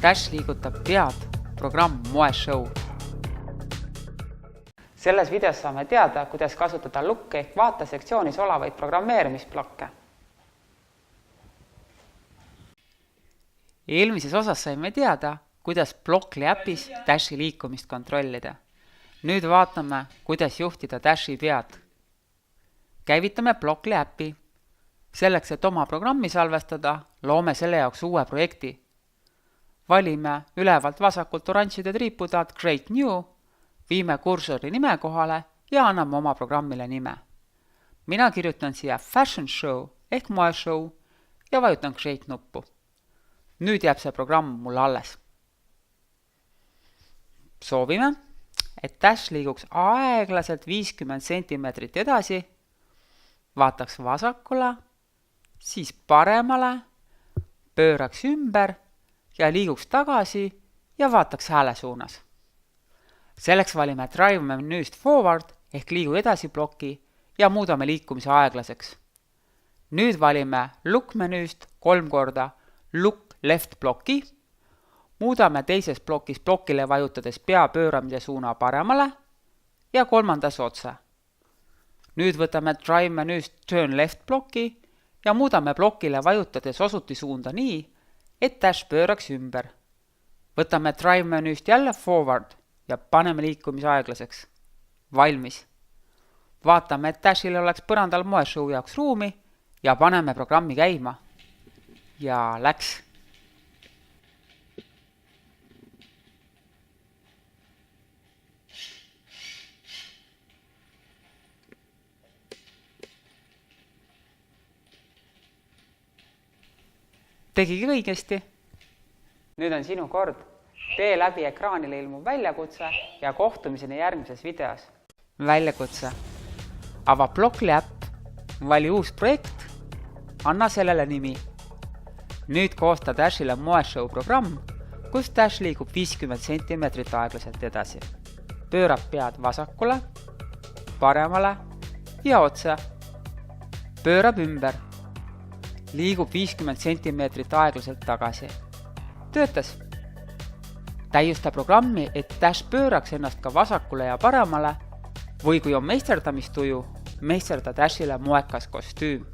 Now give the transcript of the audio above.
Dash liigutab pead, programm Moeshow. Selles videos saame teada, kuidas kasutada look ehk vaatesektsioonis olevaid programmeerimisblokke. Eelmises osas saime teada, kuidas Blockly äpis Dashi liikumist kontrollida. Nüüd vaatame, kuidas juhtida Dashi pead. Käivitame Blockly äppi. Selleks, et oma programmi salvestada, loome selle jaoks uue projekti. Valime ülevalt vasakult oranžide triipudelt Create New, viime kursori nime kohale ja anname oma programmile nime. Mina kirjutan siia Fashion Show ehk Moeshow ja vajutan Create nuppu. Nüüd jääb see programm mulle alles. Soovime, et Dash liiguks aeglaselt 50 cm edasi, vaataks vasakule, siis paremale, pööraks ümber ja liiguks tagasi ja vaataks hääle suunas. Selleks valime Drive menüüst Forward ehk liigu edasi bloki ja muudame liikumise aeglaseks. Nüüd valime Look menüüst 3 korda Look Left bloki, muudame teises blokis blokile vajutades pea pööramise suuna paremale ja kolmandas otse. Nüüd võtame Drive menüüst Turn Left bloki ja muudame blokile vajutades osuti suunda nii, et Dash pööraks ümber. Võtame Drive menüüst jälle Forward ja paneme liikumise aeglaseks. Valmis. Vaatame, et Dashil oleks põrandal Moeshow jaoks ruumi ja paneme programmi käima. Ja läks. Tegigi õigesti. Nüüd on sinu kord. Tee läbi ekraanile ilmuv väljakutse ja kohtumiseni järgmises videos. Väljakutse. Ava Blockly äpp, vali uus projekt, anna sellele nimi. Nüüd koosta Dashile Moeshow programm, kus Dash liigub 50 cm aeglaselt edasi. Pöörab pead vasakule, paremale ja otse. Pöörab ümber. Liigub 50 cm aeglaselt tagasi. Töötas. Täiusta programmi, et Dash pööraks ennast ka vasakule ja paremale või kui on meisterdamistuju, meisterda Dashile moekas kostüüm.